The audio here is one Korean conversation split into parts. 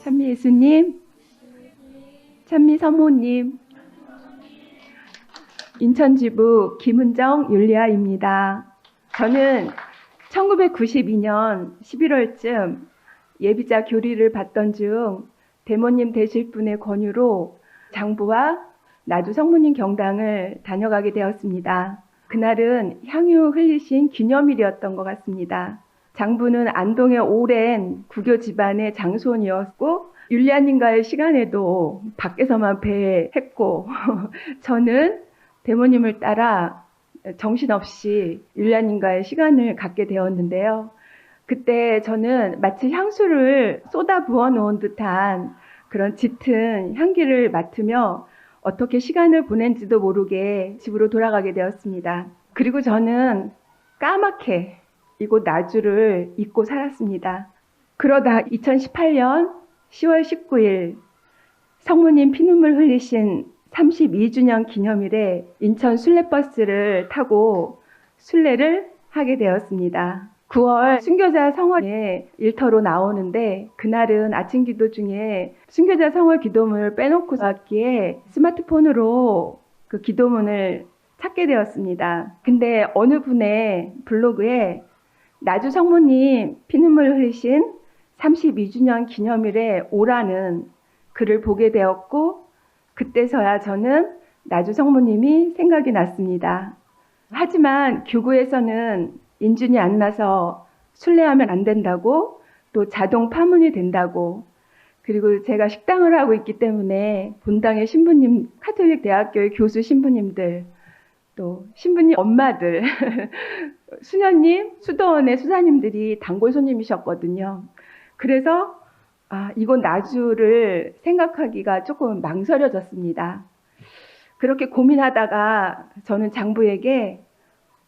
찬미 예수님, 찬미 사모님, 인천지부 김은정 율리아입니다. 저는 1992년 11월쯤 예비자 교리를 받던 중 대모님 되실 분의 권유로 장부와 나주 성모님 경당을 다녀가게 되었습니다. 그날은 향유 흘리신 기념일이었던 것 같습니다. 장부는 안동의 오랜 구교 집안의 장손이었고 율리아님과의 시간에도 밖에서만 배했고 저는 대모님을 따라 정신없이 율리아님과의 시간을 갖게 되었는데요. 그때 저는 마치 향수를 쏟아 부어 놓은 듯한 그런 짙은 향기를 맡으며 어떻게 시간을 보낸지도 모르게 집으로 돌아가게 되었습니다. 그리고 저는 까맣게 이곳 나주를 잊고 살았습니다. 그러다 2018년 10월 19일 성모님 피눈물 흘리신 32주년 기념일에 인천 순례버스를 타고 순례를 하게 되었습니다. 9월 순교자 성월에 일터로 나오는데 그날은 아침 기도 중에 순교자 성월 기도문을 빼놓고 왔기에 스마트폰으로 그 기도문을 찾게 되었습니다. 근데 어느 분의 블로그에 나주 성모님 피눈물 흘리신 32주년 기념일에 오라는 글을 보게 되었고 그때서야 저는 나주 성모님이 생각이 났습니다. 하지만 교구에서는 인준이 안 나서 순례하면 안 된다고 또 자동 파문이 된다고 그리고 제가 식당을 하고 있기 때문에 본당의 신부님, 카톨릭 대학교의 교수 신부님들 또 신부님 엄마들 수녀님, 수도원의 수사님들이 단골 손님이셨거든요. 그래서 이곳 나주를 생각하기가 조금 망설여졌습니다. 그렇게 고민하다가 저는 장부에게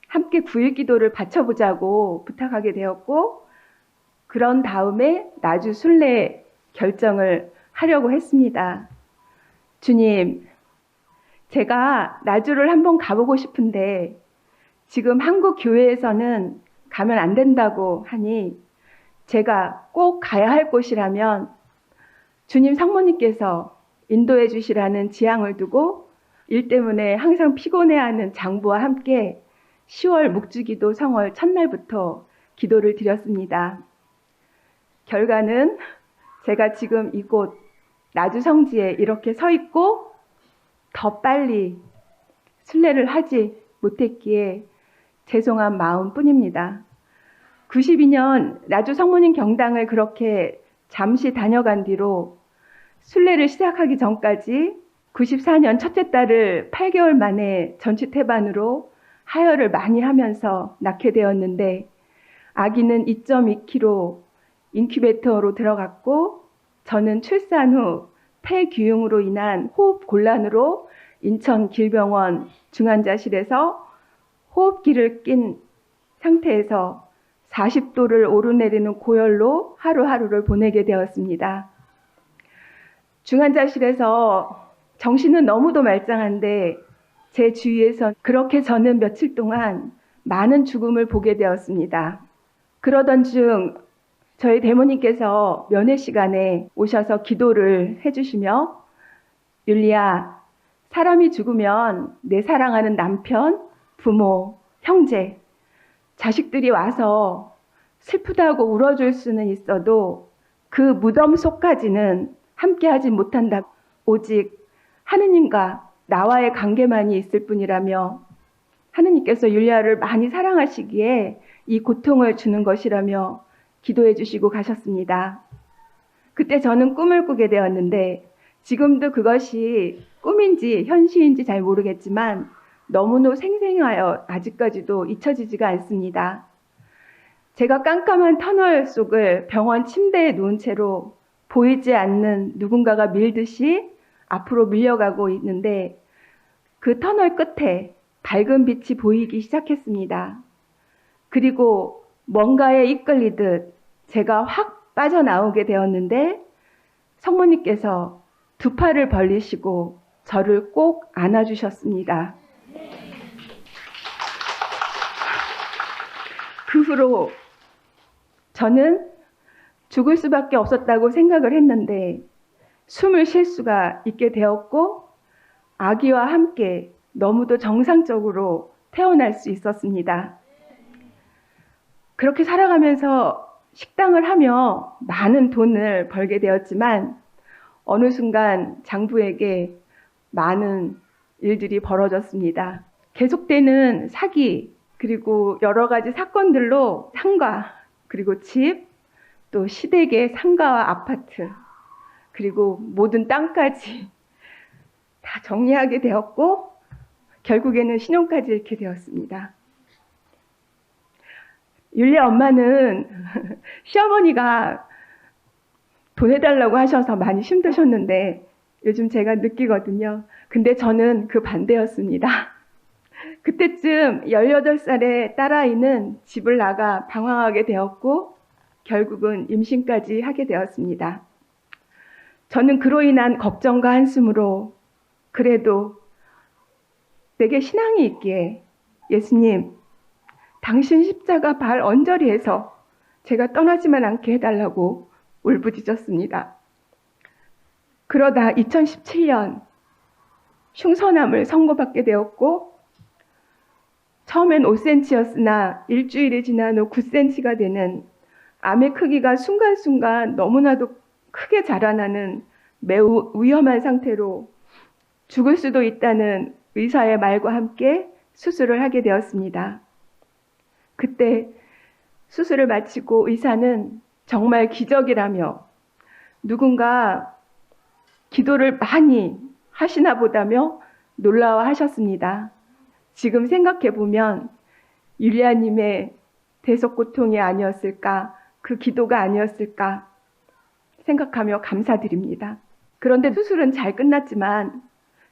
함께 9일 기도를 바쳐보자고 부탁하게 되었고 그런 다음에 나주 순례 결정을 하려고 했습니다. 주님, 제가 나주를 한번 가보고 싶은데 지금 한국 교회에서는 가면 안 된다고 하니 제가 꼭 가야 할 곳이라면 주님 성모님께서 인도해 주시라는 지향을 두고 일 때문에 항상 피곤해하는 장부와 함께 10월 묵주기도 성월 첫날부터 기도를 드렸습니다. 결과는 제가 지금 이곳 나주 성지에 이렇게 서 있고 더 빨리 순례를 하지 못했기에 죄송한 마음뿐입니다. 92년 나주 성모님 경당을 그렇게 잠시 다녀간 뒤로 순례를 시작하기 전까지 94년 첫째 딸을 8개월 만에 전치태반으로 하혈을 많이 하면서 낳게 되었는데 아기는 2.2kg 인큐베이터로 들어갔고 저는 출산 후 폐규흉으로 인한 호흡 곤란으로 인천 길병원 중환자실에서 호흡기를 낀 상태에서 40도를 오르내리는 고열로 하루하루를 보내게 되었습니다. 중환자실에서 정신은 너무도 말짱한데 제 주위에서 그렇게 저는 며칠 동안 많은 죽음을 보게 되었습니다. 그러던 중 저희 대모님께서 면회 시간에 오셔서 기도를 해주시며 율리아, 사람이 죽으면 내 사랑하는 남편, 부모, 형제, 자식들이 와서 슬프다고 울어줄 수는 있어도 그 무덤 속까지는 함께하지 못한다. 오직 하느님과 나와의 관계만이 있을 뿐이라며 하느님께서 율리아를 많이 사랑하시기에 이 고통을 주는 것이라며 기도해 주시고 가셨습니다. 그때 저는 꿈을 꾸게 되었는데 지금도 그것이 꿈인지 현실인지 잘 모르겠지만 너무도 생생하여 아직까지도 잊혀지지가 않습니다. 제가 깜깜한 터널 속을 병원 침대에 누운 채로 보이지 않는 누군가가 밀듯이 앞으로 밀려가고 있는데 그 터널 끝에 밝은 빛이 보이기 시작했습니다. 그리고 뭔가에 이끌리듯 제가 확 빠져나오게 되었는데 성모님께서 두 팔을 벌리시고 저를 꼭 안아주셨습니다. 그 후로 저는 죽을 수밖에 없었다고 생각을 했는데 숨을 쉴 수가 있게 되었고 아기와 함께 너무도 정상적으로 태어날 수 있었습니다. 그렇게 살아가면서 식당을 하며 많은 돈을 벌게 되었지만 어느 순간 장부에게 많은 일들이 벌어졌습니다. 계속되는 사기 그리고 여러 가지 사건들로 상가 그리고 집 또 시댁의 상가와 아파트 그리고 모든 땅까지 다 정리하게 되었고 결국에는 신용까지 잃게 되었습니다. 율리아 엄마는 시어머니가 돈 해달라고 하셔서 많이 힘드셨는데 요즘 제가 느끼거든요. 근데 저는 그 반대였습니다. 그때쯤 18살의 딸아이는 집을 나가 방황하게 되었고 결국은 임신까지 하게 되었습니다. 저는 그로 인한 걱정과 한숨으로 그래도 내게 신앙이 있기에 예수님, 당신 십자가 발 언저리에서 제가 떠나지만 않게 해달라고 울부짖었습니다. 그러다 2017년 흉선암을 선고받게 되었고 처음엔 5cm였으나 일주일이 지난 후 9cm가 되는 암의 크기가 순간순간 너무나도 크게 자라나는 매우 위험한 상태로 죽을 수도 있다는 의사의 말과 함께 수술을 하게 되었습니다. 그때 수술을 마치고 의사는 정말 기적이라며 누군가 기도를 많이 하시나 보다며 놀라워하셨습니다. 지금 생각해보면 율리아님의 대속고통이 아니었을까, 그 기도가 아니었을까 생각하며 감사드립니다. 그런데 수술은 잘 끝났지만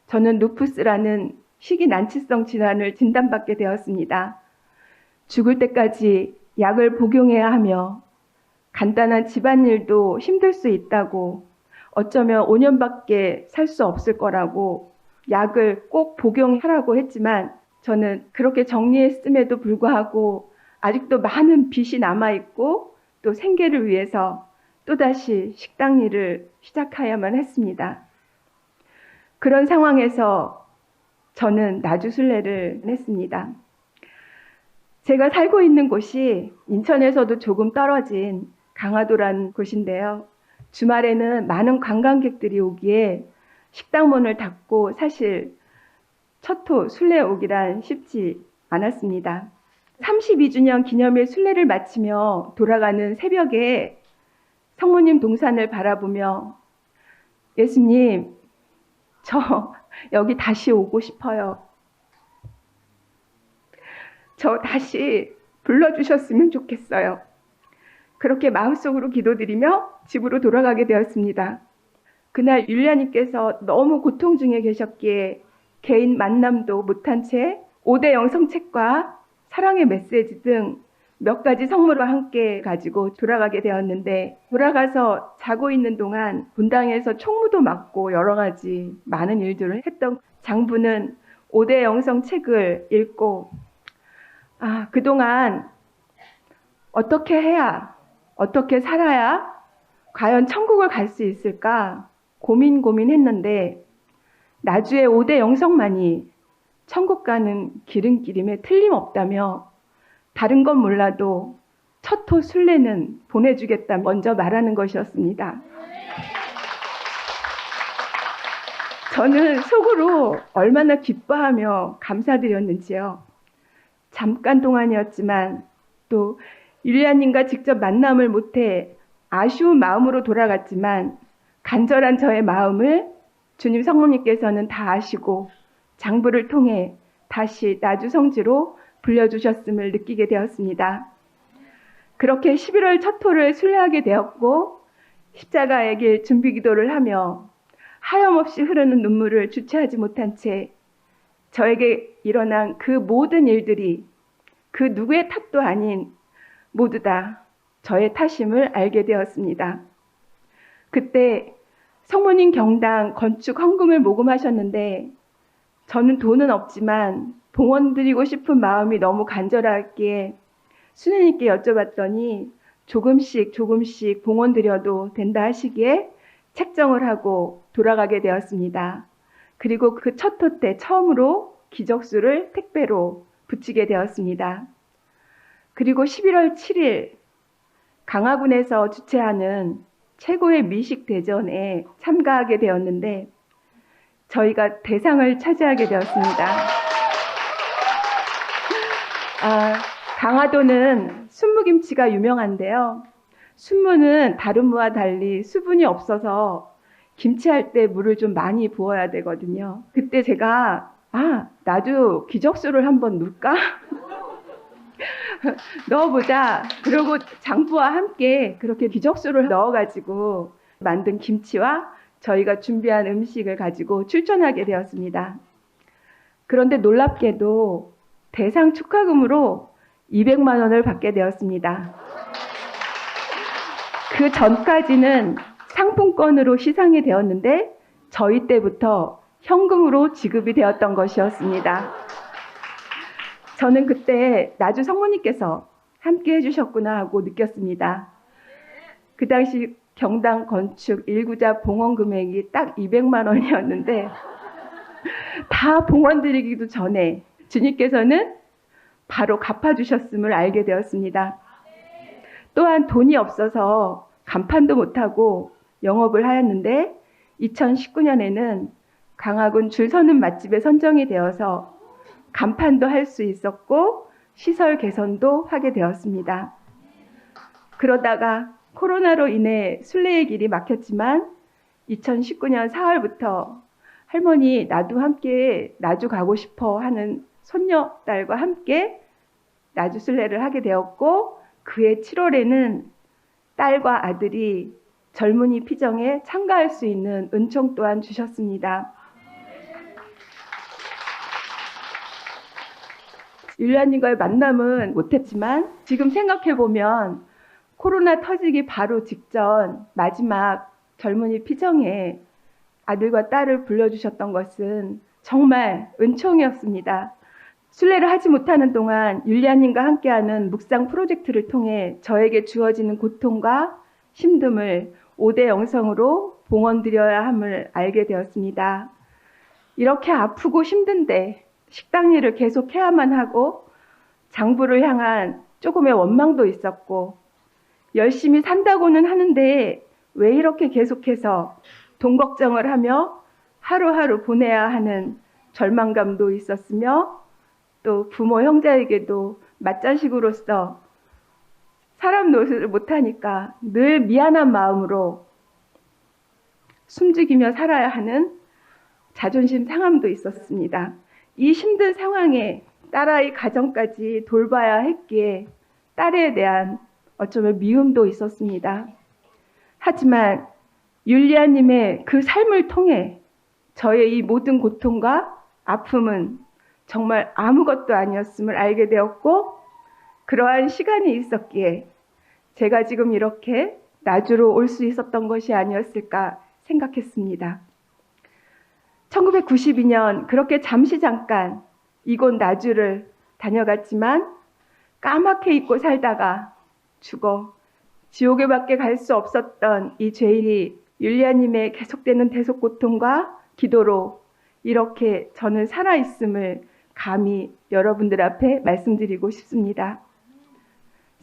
저는 루푸스라는 식이 난치성 질환을 진단받게 되었습니다. 죽을 때까지 약을 복용해야 하며 간단한 집안일도 힘들 수 있다고 어쩌면 5년밖에 살 수 없을 거라고 약을 꼭 복용하라고 했지만 저는 그렇게 정리했음에도 불구하고 아직도 많은 빚이 남아있고 또 생계를 위해서 또다시 식당 일을 시작해야만 했습니다. 그런 상황에서 저는 나주순례를 했습니다. 제가 살고 있는 곳이 인천에서도 조금 떨어진 강화도라는 곳인데요. 주말에는 많은 관광객들이 오기에 식당 문을 닫고 사실 첫호 순례 오기란 쉽지 않았습니다. 32주년 기념일 순례를 마치며 돌아가는 새벽에 성모님 동산을 바라보며 예수님, 저 여기 다시 오고 싶어요. 저 다시 불러주셨으면 좋겠어요. 그렇게 마음속으로 기도드리며 집으로 돌아가게 되었습니다. 그날 율리아님께서 너무 고통 중에 계셨기에 개인 만남도 못한 채 5대 영성책과 사랑의 메시지 등 몇 가지 성물과 함께 가지고 돌아가게 되었는데 돌아가서 자고 있는 동안 분당에서 총무도 맞고 여러 가지 많은 일들을 했던 장부는 5대 영성책을 읽고 그동안 어떻게 해야 어떻게 살아야 과연 천국을 갈 수 있을까 고민했는데 나주의 5대 영성만이 천국 가는 기름길임에 틀림없다며 다른 건 몰라도 첫호 순례는 보내주겠다 먼저 말하는 것이었습니다. 저는 속으로 얼마나 기뻐하며 감사드렸는지요. 잠깐 동안이었지만 또 율리아님과 직접 만남을 못해 아쉬운 마음으로 돌아갔지만 간절한 저의 마음을 주님 성모님께서는 다 아시고 장부를 통해 다시 나주 성지로 불려주셨음을 느끼게 되었습니다. 그렇게 11월 첫 호를 순례하게 되었고 십자가의 길 준비 기도를 하며 하염없이 흐르는 눈물을 주체하지 못한 채 저에게 일어난 그 모든 일들이 그 누구의 탓도 아닌 모두 다 저의 탓임을 알게 되었습니다. 그때 성모님 경당 건축 헌금을 모금하셨는데 저는 돈은 없지만 봉헌 드리고 싶은 마음이 너무 간절하기에 수녀님께 여쭤봤더니 조금씩 조금씩 봉헌 드려도 된다 하시기에 책정을 하고 돌아가게 되었습니다. 그리고 그 첫 호 때 처음으로 기적수를 택배로 붙이게 되었습니다. 그리고 11월 7일 강화군에서 주최하는 최고의 미식 대전에 참가하게 되었는데 저희가 대상을 차지하게 되었습니다. 강화도는 순무김치가 유명한데요. 순무는 다른 무와 달리 수분이 없어서 김치할 때 물을 좀 많이 부어야 되거든요. 그때 제가 나도 기적수를 한번 넣을까? 넣어보자. 그리고 장부와 함께 그렇게 기적수를 넣어가지고 만든 김치와 저희가 준비한 음식을 가지고 출전하게 되었습니다. 그런데 놀랍게도 대상 축하금으로 200만 원을 받게 되었습니다. 그 전까지는 상품권으로 시상이 되었는데 저희 때부터 현금으로 지급이 되었던 것이었습니다. 저는 그때 나주 성모님께서 함께 해주셨구나 하고 느꼈습니다. 그 당시 경당 건축 1구자 봉헌 금액이 딱 200만 원이었는데 다 봉헌 드리기도 전에 주님께서는 바로 갚아주셨음을 알게 되었습니다. 또한 돈이 없어서 간판도 못하고 영업을 하였는데 2019년에는 강화군 줄 서는 맛집에 선정이 되어서 간판도 할 수 있었고 시설 개선도 하게 되었습니다. 그러다가 코로나로 인해 순례의 길이 막혔지만 2019년 4월부터 할머니 나도 함께 나주 가고 싶어 하는 손녀딸과 함께 나주 순례를 하게 되었고 그해 7월에는 딸과 아들이 젊은이 피정에 참가할 수 있는 은총 또한 주셨습니다. 율리아님과의 만남은 못했지만 지금 생각해보면 코로나 터지기 바로 직전 마지막 젊은이 피정에 아들과 딸을 불러주셨던 것은 정말 은총이었습니다. 순례를 하지 못하는 동안 율리아님과 함께하는 묵상 프로젝트를 통해 저에게 주어지는 고통과 힘듦을 5대 영성으로 봉헌드려야 함을 알게 되었습니다. 이렇게 아프고 힘든데 식당 일을 계속 해야만 하고 장부를 향한 조금의 원망도 있었고 열심히 산다고는 하는데 왜 이렇게 계속해서 돈 걱정을 하며 하루하루 보내야 하는 절망감도 있었으며 또 부모 형제에게도 맏자식으로서 사람 노릇을 못하니까 늘 미안한 마음으로 숨죽이며 살아야 하는 자존심 상함도 있었습니다. 이 힘든 상황에 딸아이 가정까지 돌봐야 했기에 딸에 대한 어쩌면 미움도 있었습니다. 하지만 율리아님의 그 삶을 통해 저의 이 모든 고통과 아픔은 정말 아무것도 아니었음을 알게 되었고 그러한 시간이 있었기에 제가 지금 이렇게 나주로 올 수 있었던 것이 아니었을까 생각했습니다. 1992년 그렇게 잠시 잠깐 이곳 나주를 다녀갔지만 까맣게 잊고 살다가 죽어 지옥에 밖에 갈 수 없었던 이 죄인이 율리아님의 계속되는 대속 고통과 기도로 이렇게 저는 살아있음을 감히 여러분들 앞에 말씀드리고 싶습니다.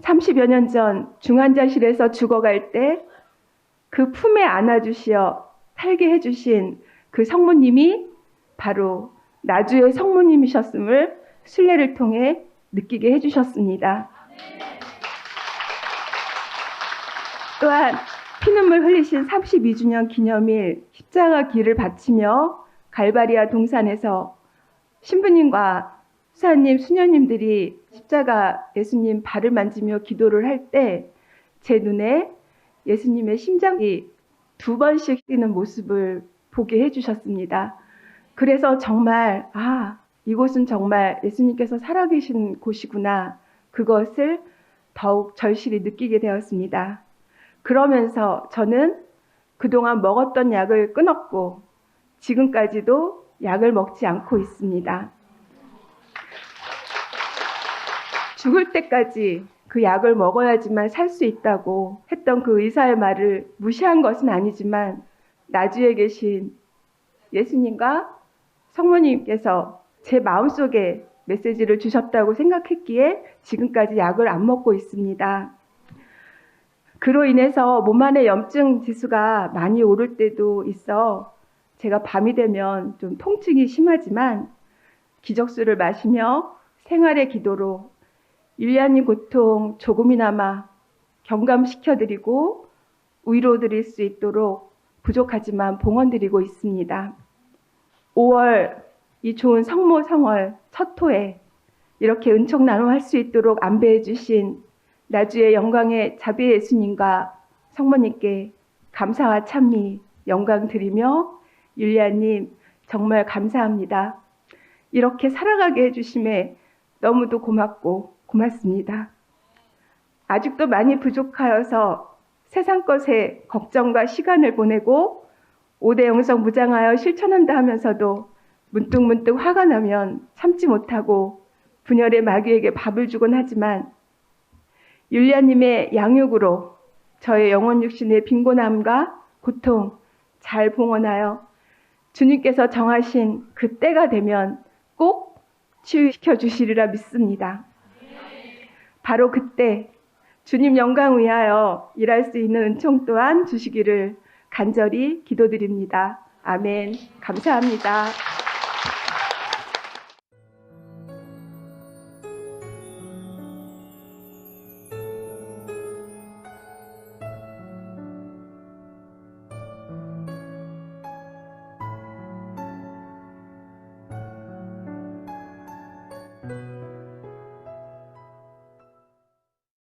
30여 년 전 중환자실에서 죽어갈 때 그 품에 안아주시어 살게 해주신 그 성모님이 바로 나주의 성모님이셨음을 순례를 통해 느끼게 해주셨습니다. 또한 피눈물 흘리신 32주년 기념일 십자가 길을 바치며 갈바리아 동산에서 신부님과 수사님, 수녀님들이 십자가 예수님 발을 만지며 기도를 할 때 제 눈에 예수님의 심장이 2번씩 뛰는 모습을 보게 해주셨습니다. 그래서 정말 이곳은 정말 예수님께서 살아계신 곳이구나 그것을 더욱 절실히 느끼게 되었습니다. 그러면서 저는 그동안 먹었던 약을 끊었고 지금까지도 약을 먹지 않고 있습니다. 죽을 때까지 그 약을 먹어야지만 살 수 있다고 했던 그 의사의 말을 무시한 것은 아니지만 나주에 계신 예수님과 성모님께서 제 마음속에 메시지를 주셨다고 생각했기에 지금까지 약을 안 먹고 있습니다. 그로 인해서 몸 안의 염증 지수가 많이 오를 때도 있어 제가 밤이 되면 좀 통증이 심하지만 기적수를 마시며 생활의 기도로 율리아님 고통 조금이나마 경감시켜드리고 위로드릴 수 있도록 부족하지만 봉헌드리고 있습니다. 5월 이 좋은 성모 성월 첫 토에 이렇게 은총 나눔할 수 있도록 안배해 주신 나주의 영광의 자비 예수님과 성모님께 감사와 찬미 영광 드리며 율리아님 정말 감사합니다. 이렇게 살아가게 해주심에 너무도 고맙고 고맙습니다. 아직도 많이 부족하여서 세상 것에 걱정과 시간을 보내고 5대 영성 무장하여 실천한다 하면서도 문득문득 화가 나면 참지 못하고 분열의 마귀에게 밥을 주곤 하지만 율리아님의 양육으로 저의 영혼 육신의 빈곤함과 고통 잘 봉헌하여 주님께서 정하신 그 때가 되면 꼭 치유시켜 주시리라 믿습니다. 바로 그때 주님 영광 위하여 일할 수 있는 은총 또한 주시기를 간절히 기도드립니다. 아멘. 감사합니다.